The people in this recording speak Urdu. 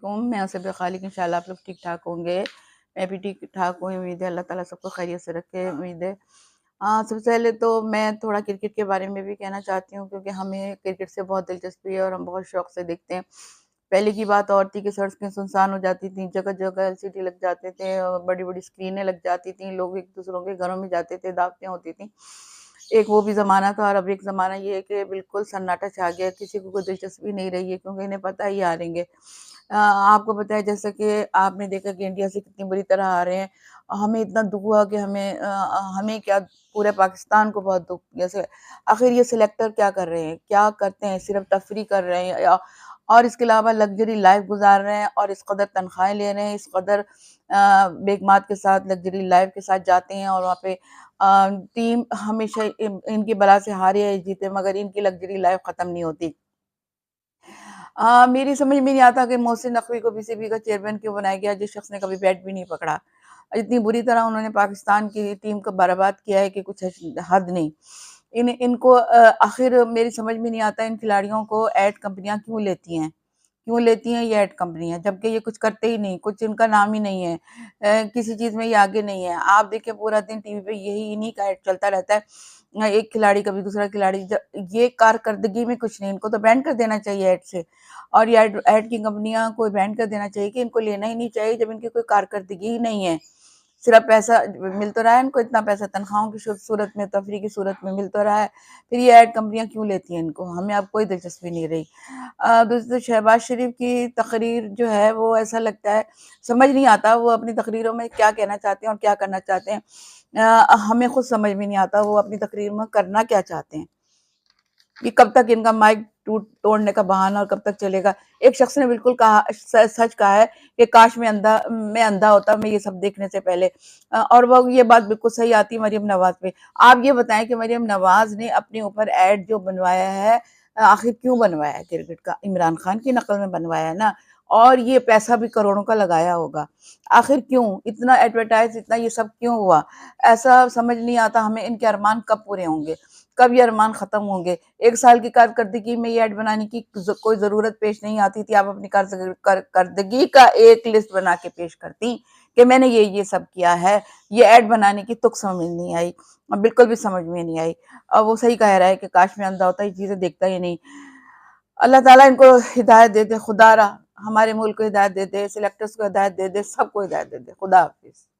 علیکم، میں اسب خالق، انشاءاللہ آپ لوگ ٹھیک ٹھاک ہوں گے. میں بھی ٹھیک ٹھاک ہوں، امید ہے اللہ تعالیٰ سب کو خیریت سے رکھے. امید ہے سب سے پہلے تو میں تھوڑا کرکٹ کے بارے میں بھی کہنا چاہتی ہوں، کیونکہ ہمیں کرکٹ سے بہت دلچسپی ہے اور ہم بہت شوق سے دیکھتے ہیں. پہلے کی بات اور تھی کہ سڑکیں سنسان ہو جاتی تھیں، جگہ جگہ LCD لگ جاتے تھے اور بڑی بڑی اسکرینیں لگ جاتی تھیں، لوگ ایک دوسروں کے گھروں میں جاتے تھے، دعوتیں ہوتی تھیں. ایک وہ بھی زمانہ تھا، اور اب ایک زمانہ یہ ہے کہ بالکل سناٹا چھا گیا، کسی کو کوئی دلچسپی نہیں رہی ہے، کیونکہ انہیں پتہ ہی ہاریں گے. آپ کو پتہ ہے جیسا کہ آپ نے دیکھا کہ انڈیا سے کتنی بری طرح ہارے ہیں. ہمیں اتنا دکھ ہوا کہ ہمیں کیا، پورے پاکستان کو بہت دکھ. جیسے آخر یہ سلیکٹر کیا کر رہے ہیں، کیا کرتے ہیں؟ صرف تفریح کر رہے ہیں، اور اس کے علاوہ لگژری لائف گزار رہے ہیں، اور اس قدر تنخواہیں لے رہے ہیں، اس قدر بیگمات کے ساتھ لگژری لائف کے ساتھ جاتے ہیں، اور وہاں پہ ٹیم ہمیشہ ان کی بلا سے ہارے یا جیتے، مگر ان کی لگژری لائف ختم نہیں ہوتی. میری سمجھ میں نہیں آتا کہ محسن نقوی کو PCB کا چیئرمین کیوں بنایا گیا، جس شخص نے کبھی بیٹ بھی نہیں پکڑا. اتنی بری طرح انہوں نے پاکستان کی ٹیم کو برباد کیا ہے کہ کچھ حد نہیں. ان کو آخر میری سمجھ میں نہیں آتا ان کھلاڑیوں کو ایڈ کمپنیاں کیوں لیتی ہیں یہ ایڈ کمپنیاں، جبکہ یہ کچھ کرتے ہی نہیں، کچھ ان کا نام ہی نہیں ہے، کسی چیز میں یہ آگے نہیں ہے. آپ دیکھیں پورا دن ٹی وی پہ یہی انہی کا ایڈ چلتا رہتا ہے، ایک کھلاڑی کبھی دوسرا کھلاڑی. یہ کارکردگی میں کچھ نہیں، ان کو تو بین کر دینا چاہیے ایڈ سے، اور یہ ایڈ کی کمپنیاں کو بین کر دینا چاہیے کہ ان کو لینا ہی نہیں چاہیے جب ان کی کوئی کارکردگی ہی نہیں ہے. صرف پیسہ مل تو رہا ہے ان کو، اتنا پیسہ تنخواہوں کی صورت میں، تفریح کی صورت میں مل تو رہا ہے، پھر یہ ایڈ کمپنیاں کیوں لیتی ہیں ان کو؟ ہمیں اب کوئی دلچسپی نہیں رہی. دوسرے شہباز شریف کی تقریر جو ہے وہ ایسا لگتا ہے، سمجھ نہیں آتا وہ اپنی تقریروں میں کیا کہنا چاہتے ہیں اور کیا کرنا چاہتے ہیں. ہمیں خود سمجھ میں نہیں آتا وہ اپنی تقریر میں کرنا کیا چاہتے ہیں. یہ کب تک ان کا مائک توڑنے کا بہانہ اور کب تک چلے گا؟ ایک شخص نے بالکل سچ کہا ہے کہ کاش میں اندھا ہوتا میں یہ سب دیکھنے سے پہلے. اور وہ یہ بات بالکل صحیح آتی ہے مریم نواز پہ. آپ یہ بتائیں کہ مریم نواز نے اپنے اوپر ایڈ جو بنوایا ہے، آخر کیوں بنوایا ہے؟ کرکٹ کا عمران خان کی نقل میں بنوایا ہے نا، اور یہ پیسہ بھی کروڑوں کا لگایا ہوگا. آخر کیوں اتنا ایڈورٹائز، اتنا یہ سب کیوں ہوا؟ ایسا سمجھ نہیں آتا ہمیں ان کے ارمان کب پورے ہوں گے، کب یہ ارمان ختم ہوں گے. 1 سال کی کارکردگی میں یہ ایڈ بنانے کی کوئی ضرورت پیش نہیں آتی تھی. آپ اپنی کارکردگی کا ایک لسٹ بنا کے پیش کرتی کہ میں نے یہ سب کیا ہے. یہ ایڈ بنانے کی تک سمجھ نہیں آئی، بالکل بھی سمجھ میں نہیں آئی. اور وہ صحیح کہہ رہا ہے کہ کاش میں اندھا ہوتا، یہ چیزیں دیکھتا ہی نہیں. اللہ تعالیٰ ان کو ہدایت دے دے، خدا را ہمارے ملک کو ہدایت دے دے، سلیکٹرز کو ہدایت دے دے، سب کو ہدایت دے دے. خدا حافظ.